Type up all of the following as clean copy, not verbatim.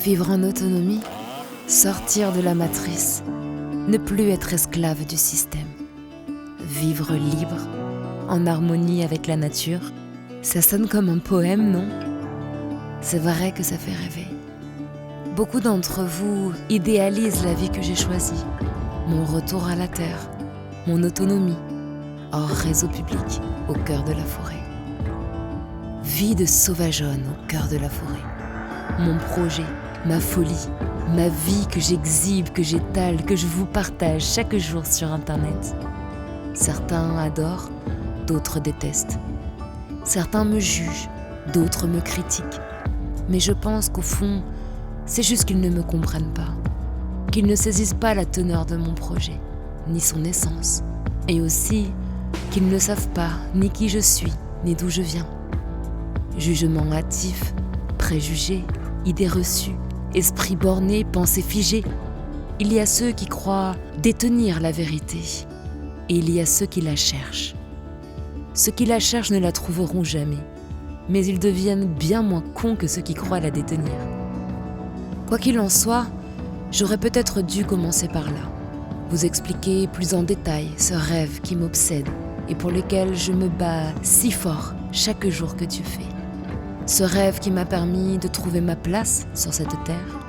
Vivre en autonomie, sortir de la matrice, ne plus être esclave du système. Vivre libre, en harmonie avec la nature, ça sonne comme un poème, non? C'est vrai que ça fait rêver. Beaucoup d'entre vous idéalisent la vie que j'ai choisie, mon retour à la terre, mon autonomie, hors réseau public, au cœur de la forêt. Vie de sauvageonne au cœur de la forêt. Mon projet, ma folie, ma vie que j'exhibe, que j'étale, que je vous partage chaque jour sur Internet. Certains adorent, d'autres détestent. Certains me jugent, d'autres me critiquent. Mais je pense qu'au fond, c'est juste qu'ils ne me comprennent pas, qu'ils ne saisissent pas la teneur de mon projet, ni son essence, et aussi qu'ils ne savent pas ni qui je suis, ni d'où je viens. Jugement hâtif, préjugés, idées reçues, esprit borné, pensée figée. Il y a ceux qui croient détenir la vérité, et il y a ceux qui la cherchent. Ceux qui la cherchent ne la trouveront jamais, mais ils deviennent bien moins cons que ceux qui croient la détenir. Quoi qu'il en soit, j'aurais peut-être dû commencer par là, vous expliquer plus en détail ce rêve qui m'obsède et pour lequel je me bats si fort chaque jour que Dieu fait. Ce rêve qui m'a permis de trouver ma place sur cette terre.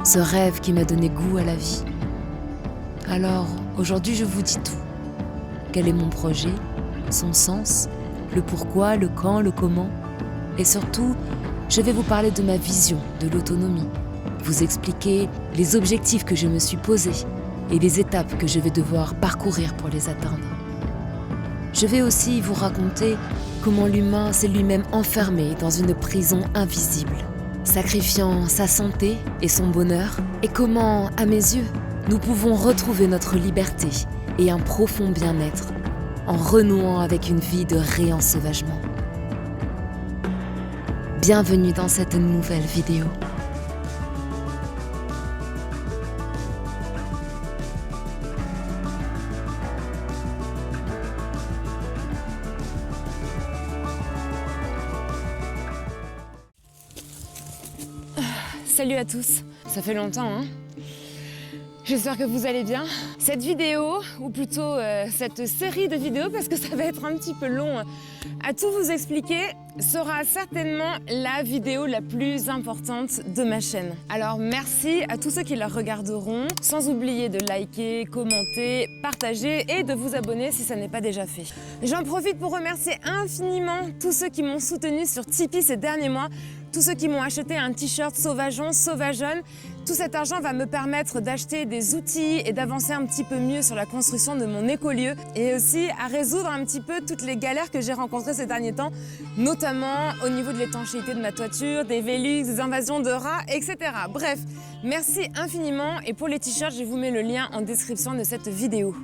Ce rêve qui m'a donné goût à la vie. Alors, aujourd'hui, je vous dis tout. Quel est mon projet, son sens, le pourquoi, le quand, le comment. Et surtout, je vais vous parler de ma vision de l'autonomie, vous expliquer les objectifs que je me suis posés et les étapes que je vais devoir parcourir pour les atteindre. Je vais aussi vous raconter comment l'humain s'est lui-même enfermé dans une prison invisible, sacrifiant sa santé et son bonheur, et comment, à mes yeux, nous pouvons retrouver notre liberté et un profond bien-être en renouant avec une vie de réensauvagement. Bienvenue dans cette nouvelle vidéo. Salut à tous, ça fait longtemps hein. J'espère que vous allez bien. Cette vidéo, ou plutôt cette série de vidéos, parce que ça va être un petit peu long à tout vous expliquer, sera certainement la vidéo la plus importante de ma chaîne. Alors merci à tous ceux qui la regarderont, sans oublier de liker, commenter, partager et de vous abonner si ça n'est pas déjà fait. J'en profite pour remercier infiniment tous ceux qui m'ont soutenu sur Tipeee ces derniers mois, tous ceux qui m'ont acheté un t-shirt Sauvageon, Sauvageonne. Tout cet argent va me permettre d'acheter des outils et d'avancer un petit peu mieux sur la construction de mon écolieu et aussi à résoudre un petit peu toutes les galères que j'ai rencontrées ces derniers temps, notamment au niveau de l'étanchéité de ma toiture, des Velux, des invasions de rats, etc. Bref, merci infiniment et pour les t-shirts, je vous mets le lien en description de cette vidéo.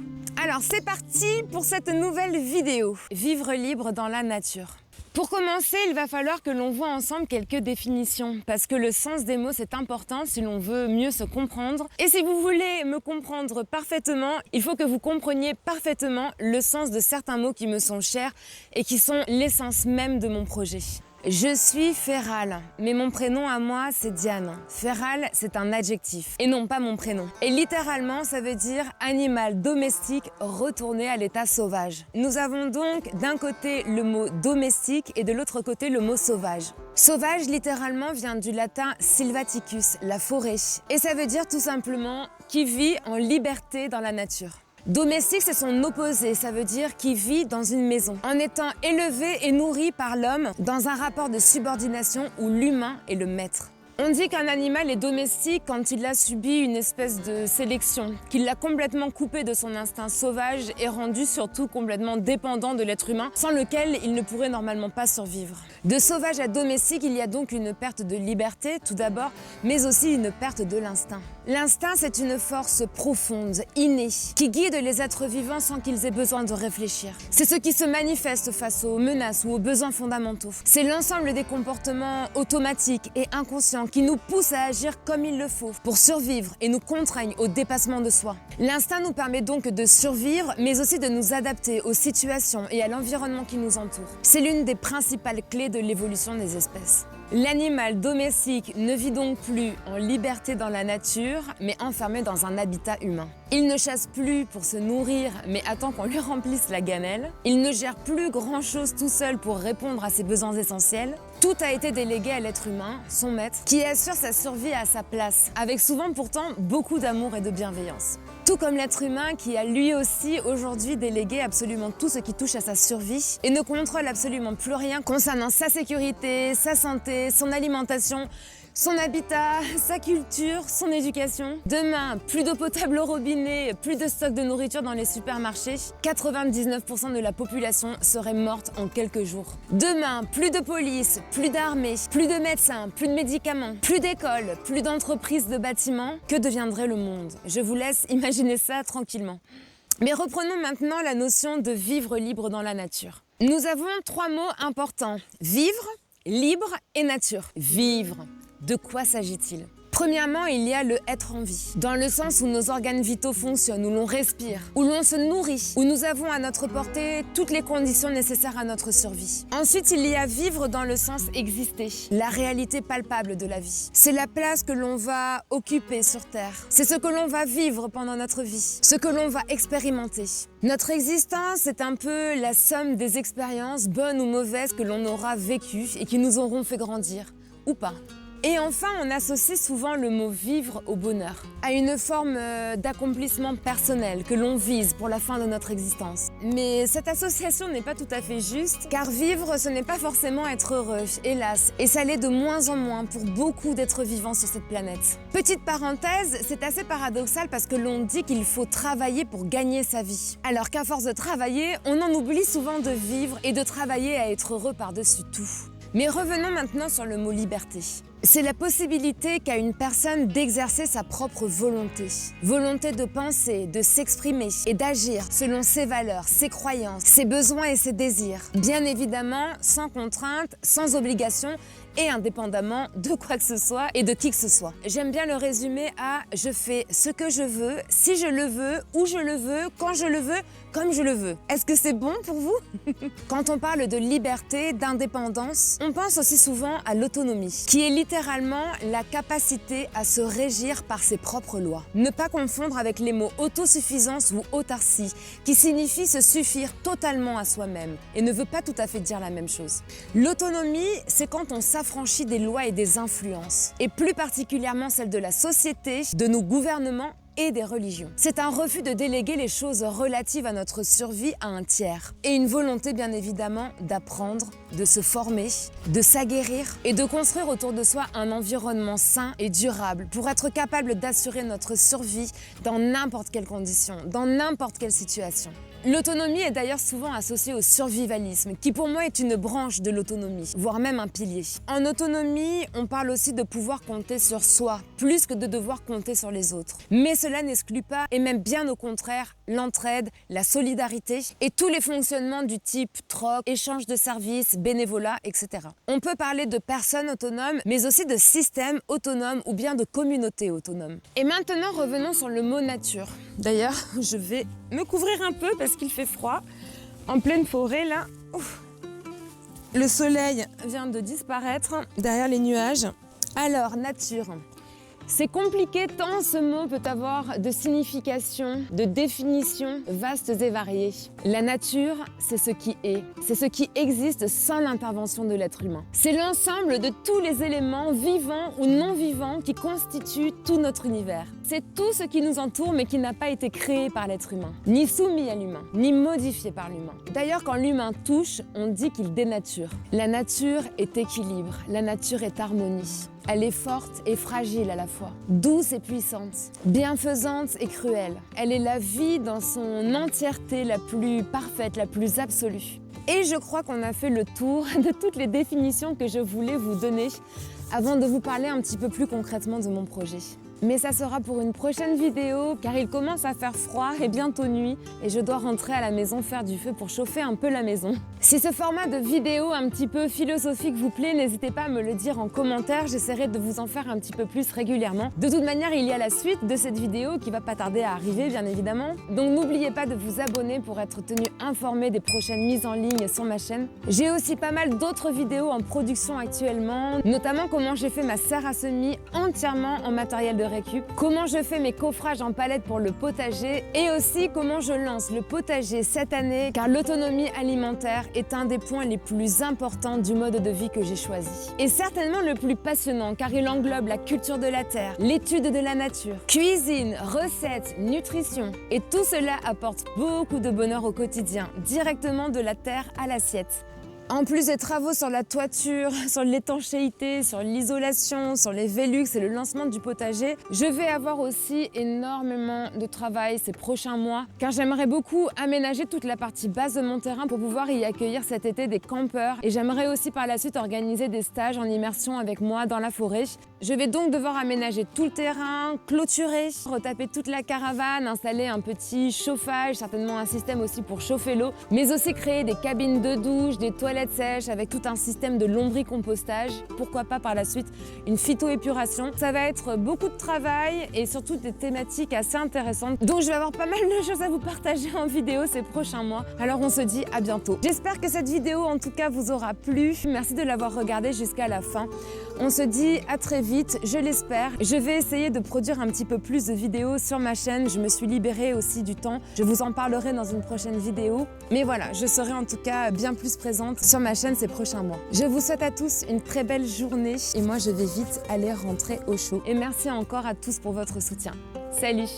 Alors c'est parti pour cette nouvelle vidéo. Vivre libre dans la nature. Pour commencer, il va falloir que l'on voit ensemble quelques définitions, parce que le sens des mots, c'est important si l'on veut mieux se comprendre. Et si vous voulez me comprendre parfaitement, il faut que vous compreniez parfaitement le sens de certains mots qui me sont chers et qui sont l'essence même de mon projet. Je suis Féral, mais mon prénom à moi, c'est Diane. Féral, c'est un adjectif, et non pas mon prénom. Et littéralement, ça veut dire animal domestique retourné à l'état sauvage. Nous avons donc d'un côté le mot domestique et de l'autre côté le mot sauvage. Sauvage, littéralement, vient du latin silvaticus, la forêt. Et ça veut dire tout simplement qui vit en liberté dans la nature. Domestique, c'est son opposé, ça veut dire qui vit dans une maison, en étant élevé et nourri par l'homme dans un rapport de subordination où l'humain est le maître. On dit qu'un animal est domestique quand il a subi une espèce de sélection, qu'il l'a complètement coupé de son instinct sauvage et rendu surtout complètement dépendant de l'être humain, sans lequel il ne pourrait normalement pas survivre. De sauvage à domestique, il y a donc une perte de liberté, tout d'abord, mais aussi une perte de l'instinct. L'instinct, c'est une force profonde, innée, qui guide les êtres vivants sans qu'ils aient besoin de réfléchir. C'est ce qui se manifeste face aux menaces ou aux besoins fondamentaux. C'est l'ensemble des comportements automatiques et inconscients qui nous poussent à agir comme il le faut pour survivre et nous contraignent au dépassement de soi. L'instinct nous permet donc de survivre, mais aussi de nous adapter aux situations et à l'environnement qui nous entoure. C'est l'une des principales clés de l'évolution des espèces. L'animal domestique ne vit donc plus en liberté dans la nature, mais enfermé dans un habitat humain. Il ne chasse plus pour se nourrir, mais attend qu'on lui remplisse la gamelle. Il ne gère plus grand-chose tout seul pour répondre à ses besoins essentiels. Tout a été délégué à l'être humain, son maître, qui assure sa survie à sa place, avec souvent pourtant beaucoup d'amour et de bienveillance. Tout comme l'être humain qui a lui aussi aujourd'hui délégué absolument tout ce qui touche à sa survie et ne contrôle absolument plus rien concernant sa sécurité, sa santé, son alimentation, son habitat, sa culture, son éducation. Demain, plus d'eau potable au robinet, plus de stock de nourriture dans les supermarchés, 99% de la population serait morte en quelques jours. Demain, plus de police, plus d'armée, plus de médecins, plus de médicaments, plus d'écoles, plus d'entreprises de bâtiments. Que deviendrait le monde? Je vous laisse imaginer ça tranquillement. Mais reprenons maintenant la notion de vivre libre dans la nature. Nous avons 3 mots importants: vivre, libre et nature. Vivre. De quoi s'agit-il? Premièrement, il y a le être en vie, dans le sens où nos organes vitaux fonctionnent, où l'on respire, où l'on se nourrit, où nous avons à notre portée toutes les conditions nécessaires à notre survie. Ensuite, il y a vivre dans le sens exister, la réalité palpable de la vie. C'est la place que l'on va occuper sur Terre. C'est ce que l'on va vivre pendant notre vie, ce que l'on va expérimenter. Notre existence est un peu la somme des expériences, bonnes ou mauvaises, que l'on aura vécues et qui nous auront fait grandir, ou pas. Et enfin, on associe souvent le mot vivre au bonheur, à une forme d'accomplissement personnel que l'on vise pour la fin de notre existence. Mais cette association n'est pas tout à fait juste, car vivre, ce n'est pas forcément être heureux, hélas, et ça l'est de moins en moins pour beaucoup d'êtres vivants sur cette planète. Petite parenthèse, c'est assez paradoxal parce que l'on dit qu'il faut travailler pour gagner sa vie, alors qu'à force de travailler, on en oublie souvent de vivre et de travailler à être heureux par-dessus tout. Mais revenons maintenant sur le mot liberté. C'est la possibilité qu'a une personne d'exercer sa propre volonté. Volonté de penser, de s'exprimer et d'agir selon ses valeurs, ses croyances, ses besoins et ses désirs. Bien évidemment, sans contrainte, sans obligation et indépendamment de quoi que ce soit et de qui que ce soit. J'aime bien le résumer à « je fais ce que je veux, si je le veux, où je le veux, quand je le veux, comme je le veux ». Est-ce que c'est bon pour vous? Quand on parle de liberté, d'indépendance, on pense aussi souvent à l'autonomie, qui est littéralement la capacité à se régir par ses propres lois. Ne pas confondre avec les mots autosuffisance ou autarcie, qui signifie se suffire totalement à soi-même et ne veut pas tout à fait dire la même chose. L'autonomie, c'est quand on s'affranchit des lois et des influences, et plus particulièrement celles de la société, de nos gouvernements et des religions. C'est un refus de déléguer les choses relatives à notre survie à un tiers. Et une volonté bien évidemment d'apprendre, de se former, de s'aguerrir et de construire autour de soi un environnement sain et durable pour être capable d'assurer notre survie dans n'importe quelle condition, dans n'importe quelle situation. L'autonomie est d'ailleurs souvent associée au survivalisme, qui pour moi est une branche de l'autonomie, voire même un pilier. En autonomie, on parle aussi de pouvoir compter sur soi, plus que de devoir compter sur les autres. Mais cela n'exclut pas, et même bien au contraire, l'entraide, la solidarité et tous les fonctionnements du type troc, échange de services, bénévolat, etc. On peut parler de personnes autonomes, mais aussi de systèmes autonomes ou bien de communautés autonomes. Et maintenant, revenons sur le mot nature. D'ailleurs, je vais me couvrir un peu parce qu'il fait froid. En pleine forêt, là, ouf. Le soleil vient de disparaître derrière les nuages. Alors, nature. C'est compliqué tant ce mot peut avoir de significations, de définitions vastes et variées. La nature, c'est ce qui est. C'est ce qui existe sans l'intervention de l'être humain. C'est l'ensemble de tous les éléments vivants ou non vivants qui constituent tout notre univers. C'est tout ce qui nous entoure mais qui n'a pas été créé par l'être humain, ni soumis à l'humain, ni modifié par l'humain. D'ailleurs, quand l'humain touche, on dit qu'il dénature. La nature est équilibre, la nature est harmonie. Elle est forte et fragile à la fois, douce et puissante, bienfaisante et cruelle. Elle est la vie dans son entièreté la plus parfaite, la plus absolue. Et je crois qu'on a fait le tour de toutes les définitions que je voulais vous donner avant de vous parler un petit peu plus concrètement de mon projet. Mais ça sera pour une prochaine vidéo car il commence à faire froid et bientôt nuit et je dois rentrer à la maison faire du feu pour chauffer un peu la maison. Si ce format de vidéo un petit peu philosophique vous plaît, n'hésitez pas à me le dire en commentaire, j'essaierai de vous en faire un petit peu plus régulièrement. De toute manière, il y a la suite de cette vidéo qui va pas tarder à arriver bien évidemment. Donc n'oubliez pas de vous abonner pour être tenu informé des prochaines mises en ligne sur ma chaîne. J'ai aussi pas mal d'autres vidéos en production actuellement, notamment comment j'ai fait ma serre à semis entièrement en matériel de récup, comment je fais mes coffrages en palette pour le potager et aussi comment je lance le potager cette année car l'autonomie alimentaire est un des points les plus importants du mode de vie que j'ai choisi. Et certainement le plus passionnant car il englobe la culture de la terre, l'étude de la nature, cuisine, recettes, nutrition. Et tout cela apporte beaucoup de bonheur au quotidien, directement de la terre à l'assiette. En plus des travaux sur la toiture, sur l'étanchéité, sur l'isolation, sur les Velux et le lancement du potager, je vais avoir aussi énormément de travail ces prochains mois car j'aimerais beaucoup aménager toute la partie basse de mon terrain pour pouvoir y accueillir cet été des campeurs et j'aimerais aussi par la suite organiser des stages en immersion avec moi dans la forêt. Je vais donc devoir aménager tout le terrain, clôturer, retaper toute la caravane, installer un petit chauffage, certainement un système aussi pour chauffer l'eau, mais aussi créer des cabines de douche, des toilettes sèches avec tout un système de lombricompostage, pourquoi pas par la suite une phytoépuration. Ça va être beaucoup de travail et surtout des thématiques assez intéressantes. Donc je vais avoir pas mal de choses à vous partager en vidéo ces prochains mois. Alors on se dit à bientôt. J'espère que cette vidéo en tout cas vous aura plu. Merci de l'avoir regardée jusqu'à la fin. On se dit à très vite, je l'espère. Je vais essayer de produire un petit peu plus de vidéos sur ma chaîne. Je me suis libérée aussi du temps. Je vous en parlerai dans une prochaine vidéo. Mais voilà, je serai en tout cas bien plus présente sur ma chaîne ces prochains mois. Je vous souhaite à tous une très belle journée et moi je vais vite aller rentrer au chaud. Et merci encore à tous pour votre soutien. Salut.